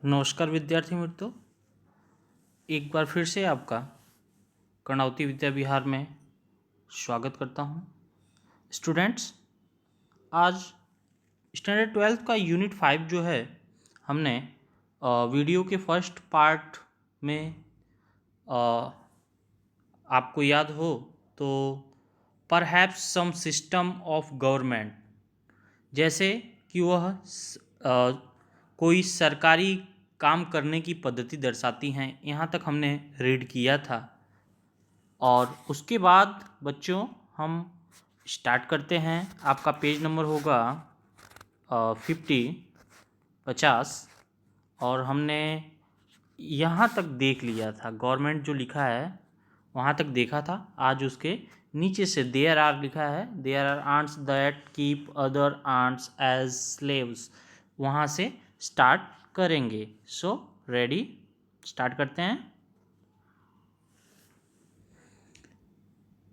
नमस्कार विद्यार्थी मित्रों, एक बार फिर से आपका कर्णावती विद्या विहार में स्वागत करता हूं। स्टूडेंट्स, आज स्टैंडर्ड 12th का यूनिट 5 जो है हमने वीडियो के फर्स्ट पार्ट में आपको याद हो तो perhaps some system of government, जैसे कि वह कोई सरकारी काम करने की पद्धति दर्शाती हैं, यहाँ तक हमने रीड किया था। और उसके बाद बच्चों हम स्टार्ट करते हैं। आपका पेज नंबर होगा 50 और हमने यहाँ तक देख लिया था। गवर्नमेंट जो लिखा है वहाँ तक देखा था। आज उसके नीचे से देयर आर लिखा है, there are ants that keep other ants as slaves, वहाँ से स्टार्ट करेंगे। सो रेडी, स्टार्ट करते हैं।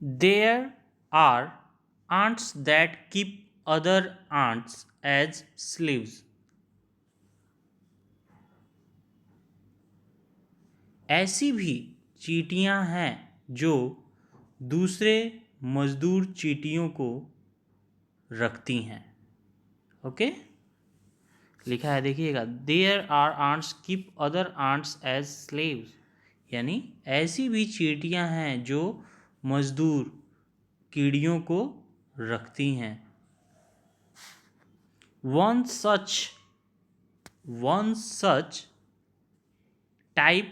There are ants that keep other ants as slaves. ऐसी भी चींटियां हैं जो दूसरे मजदूर चींटियों को रखती हैं। ओके, लिखा है, देखिएगा, there are ants keep other ants as slaves, यानी ऐसी भी चींटियां हैं जो मजदूर कीड़ियों को रखती हैं। One such type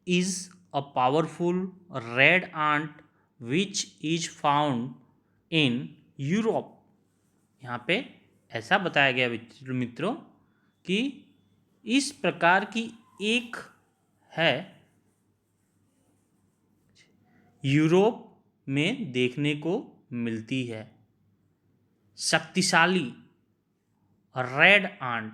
is a powerful red ant which is found in Europe। यहाँ पे ऐसा बताया गया मित्रों कि इस प्रकार की एक है, यूरोप में देखने को मिलती है, शक्तिशाली रेड आंट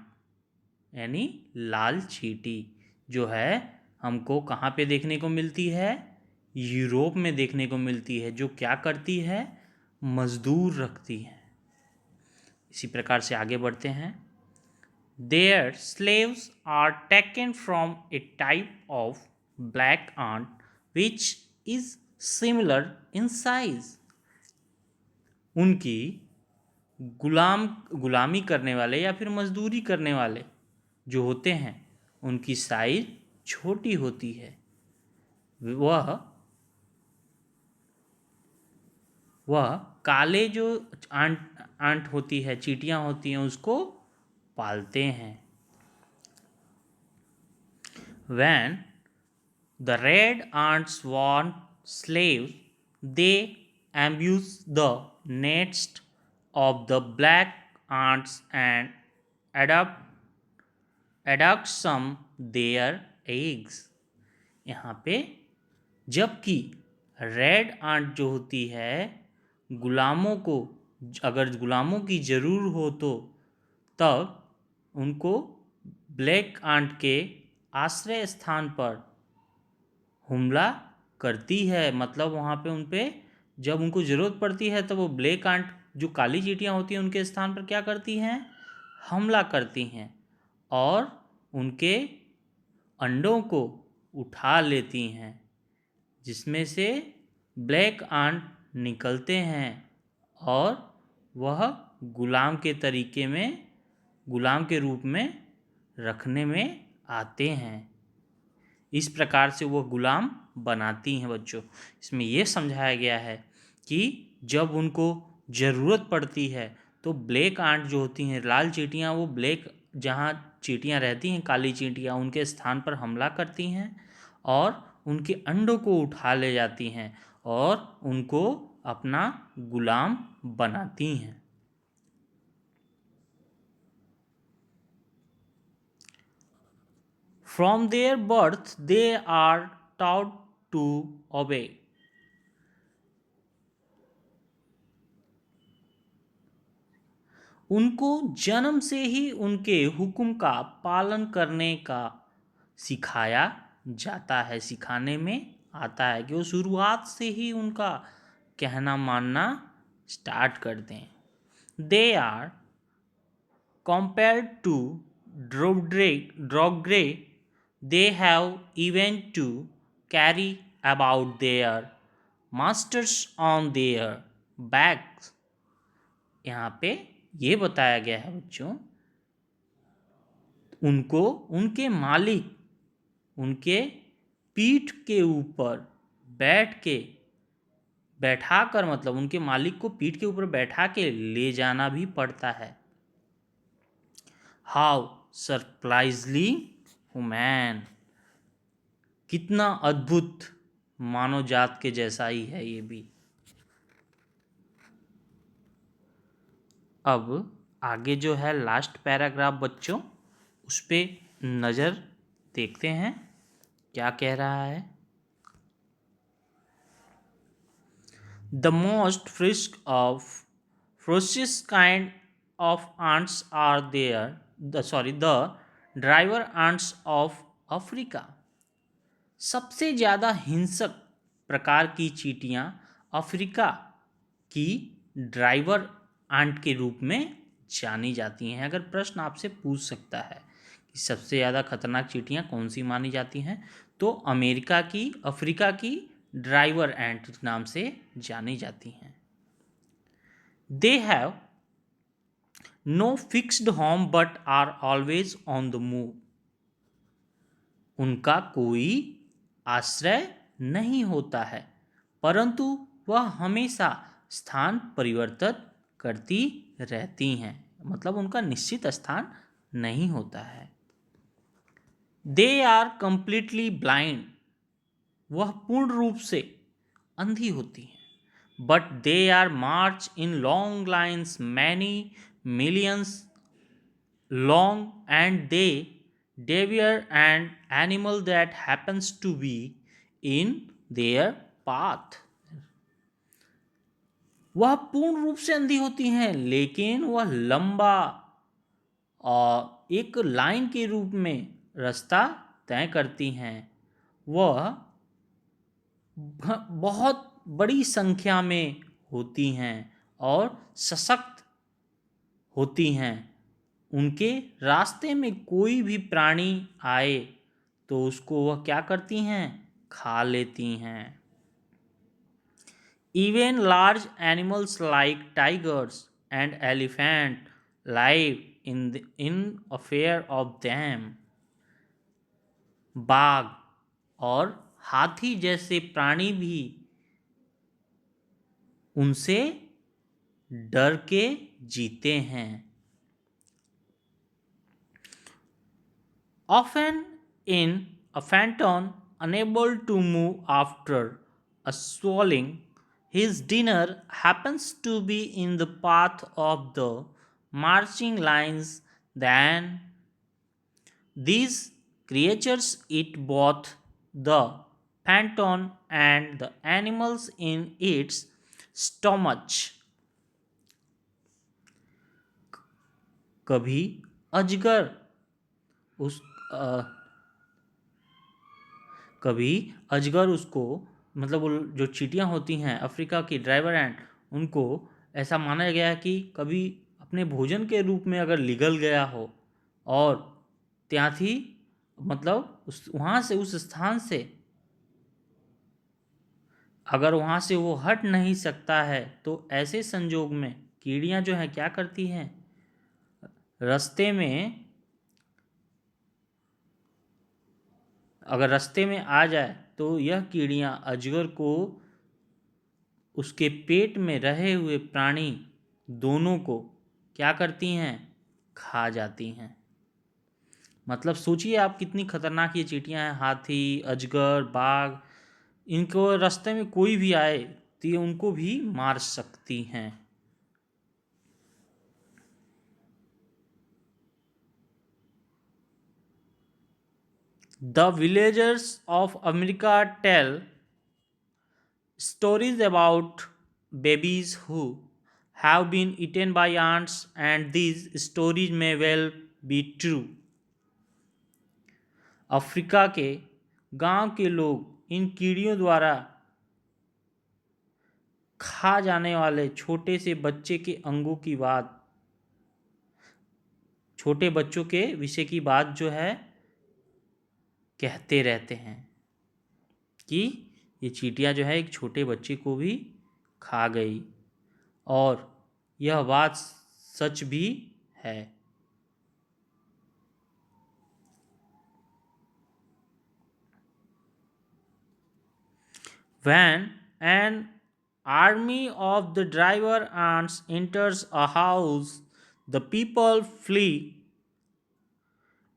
यानी लाल चींटी, जो है हमको कहाँ पे देखने को मिलती है? यूरोप में देखने को मिलती है। जो क्या करती है? मजदूर रखती है। इसी प्रकार से आगे बढ़ते हैं। Their slaves are taken from a type of black ant which is similar in size। उनकी गुलामी करने वाले या फिर मजदूरी करने वाले जो होते हैं, उनकी साइज छोटी होती है। वह काले जो आंट होती है, चींटियां होती हैं, उसको पालते हैं। When the red ants want slaves, they ambush the nest of the black ants and adopt some their eggs। यहाँ पे जबकि रेड आंट जो होती है, गुलामों को, अगर गुलामों की ज़रूर हो तो तब उनको ब्लैक आंट के आश्रय स्थान पर हमला करती है। मतलब वहाँ पे उन पे जब उनको ज़रूरत पड़ती है तो वो ब्लैक आंट जो काली चींटियाँ होती हैं उनके स्थान पर क्या करती हैं? हमला करती हैं और उनके अंडों को उठा लेती हैं, जिसमें से ब्लैक आंट निकलते हैं और वह गुलाम के रूप में रखने में आते हैं। इस प्रकार से वो गुलाम बनाती हैं। बच्चों, इसमें ये समझाया गया है कि जब उनको ज़रूरत पड़ती है तो ब्लैक आंट जो होती हैं, लाल चींटियाँ, वो ब्लैक जहाँ चींटियाँ रहती हैं, काली चींटियाँ, उनके स्थान पर हमला करती हैं और उनके अंडों को उठा ले जाती हैं और उनको अपना गुलाम बनाती हैं। From their birth they are taught to obey। उनको जन्म से ही उनके हुक्म का पालन करने का सिखाया जाता है, सिखाने में आता है कि वो शुरुआत से ही उनका कहना मानना स्टार्ट कर दें। They are compelled to Drogre, they have even to carry about their masters on their backs. यहाँ पे ये बताया गया है बच्चों, उनको उनके मालिक उनके पीठ के ऊपर बैठाकर, मतलब उनके मालिक को पीठ के ऊपर बैठा के ले जाना भी पड़ता है। हाउ सरप्राइजली ह्यूमन, कितना अद्भुत मानव जात के जैसा ही है ये भी। अब आगे जो है लास्ट पैराग्राफ बच्चों, उस पे नज़र देखते हैं क्या कह रहा है। The most frisk of ferocious kind of ants are there the driver ants of Africa. सबसे ज़्यादा हिंसक प्रकार की चींटियाँ अफ्रीका की ड्राइवर आंट के रूप में जानी जाती हैं। अगर प्रश्न आपसे पूछ सकता है कि सबसे ज़्यादा खतरनाक चींटियाँ कौन सी मानी जाती हैं, तो अफ्रीका की ड्राइवर एंट नाम से जानी जाती हैं। They have no fixed home but are always on the move. उनका कोई आश्रय नहीं होता है, परंतु वह हमेशा स्थान परिवर्तित करती रहती हैं, मतलब उनका निश्चित स्थान नहीं होता है। दे आर कंप्लीटली ब्लाइंड, वह पूर्ण रूप से अंधी होती हैं। But they are march in long lines many millions long and they devour an animal that happens to be in their path। वह पूर्ण रूप से अंधी होती हैं, लेकिन वह लंबा और एक लाइन के रूप में रास्ता तय करती हैं। वह बहुत बड़ी संख्या में होती हैं और सशक्त होती हैं। उनके रास्ते में कोई भी प्राणी आए तो उसको वह क्या करती हैं, खा लेती हैं। Even large animals like tigers and elephant live in affair of them. बाघ और हाथी जैसे प्राणी भी उनसे डर के जीते हैं। Often in a phantom unable to move after a swallowing his dinner happens to be in the path of the marching lines, then these creatures eat both the phantom and the animals in its stomach। कभी अजगर उसको, मतलब वो जो चींटियाँ होती हैं Africa की ड्राइवर एंट, उनको ऐसा माना गया है कि कभी अपने भोजन के रूप में अगर निगल गया हो और त्याथी, मतलब वहाँ से उस स्थान से अगर वहाँ से वो हट नहीं सकता है, तो ऐसे संजोग में कीड़ियाँ जो हैं क्या करती हैं, अगर रास्ते में आ जाए तो यह कीड़ियाँ अजगर को उसके पेट में रहे हुए प्राणी दोनों को क्या करती हैं, खा जाती हैं। मतलब सोचिए आप कितनी खतरनाक ये चींटियाँ हैं। हाथी, अजगर, बाघ, इनको रास्ते में कोई भी आए तो ये उनको भी मार सकती हैं। The villagers of America tell stories about babies who have been eaten by ants, and these stories may well be true। Africa के गांव के लोग इन कीड़ियों द्वारा खा जाने वाले छोटे से बच्चे के अंगों की बात, छोटे बच्चों के विषय की बात जो है कहते रहते हैं कि ये चींटियाँ जो है एक छोटे बच्चे को भी खा गई, और यह बात सच भी है। When an army of the driver ants enters a house, the people flee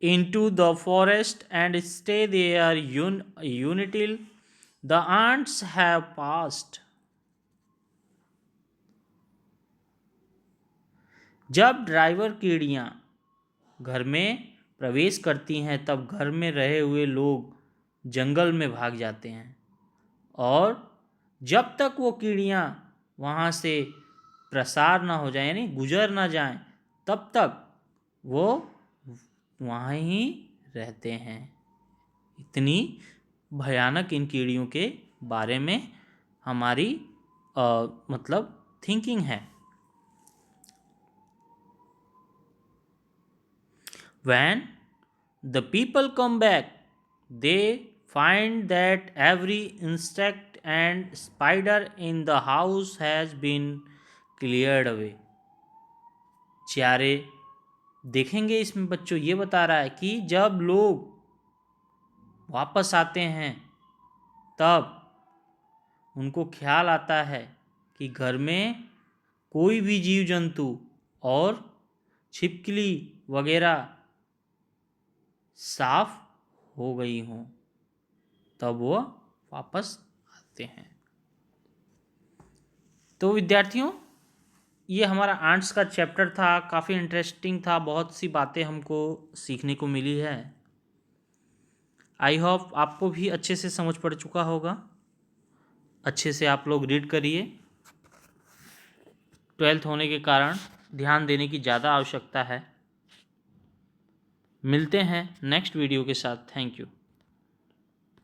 into the forest and stay there until the ants have passed. जब ड्राइवर कीड़ियाँ घर में प्रवेश करती हैं तब घर में रहे हुए लोग जंगल में भाग जाते हैं, और जब तक वो कीड़ियाँ वहाँ से प्रसार ना हो जाए यानी गुजर ना जाएं तब तक वो वहाँ ही रहते हैं। इतनी भयानक इन कीड़ियों के बारे में हमारी मतलब थिंकिंग है। When the people come back, they find that every insect and spider in the house has been cleared away. चारे देखेंगे इसमें बच्चों ये बता रहा है कि जब लोग वापस आते हैं तब उनको ख्याल आता है कि घर में कोई भी जीव जंतु और छिपकली वगैरह साफ हो गई हों, तब वो वापस आते हैं। तो विद्यार्थियों, ये हमारा आंट्स का चैप्टर था, काफ़ी इंटरेस्टिंग था, बहुत सी बातें हमको सीखने को मिली है। आई होप आपको भी अच्छे से समझ पड़ चुका होगा। अच्छे से आप लोग रीड करिए। 12th होने के कारण ध्यान देने की ज़्यादा आवश्यकता है। मिलते हैं नेक्स्ट वीडियो के साथ। Thank you.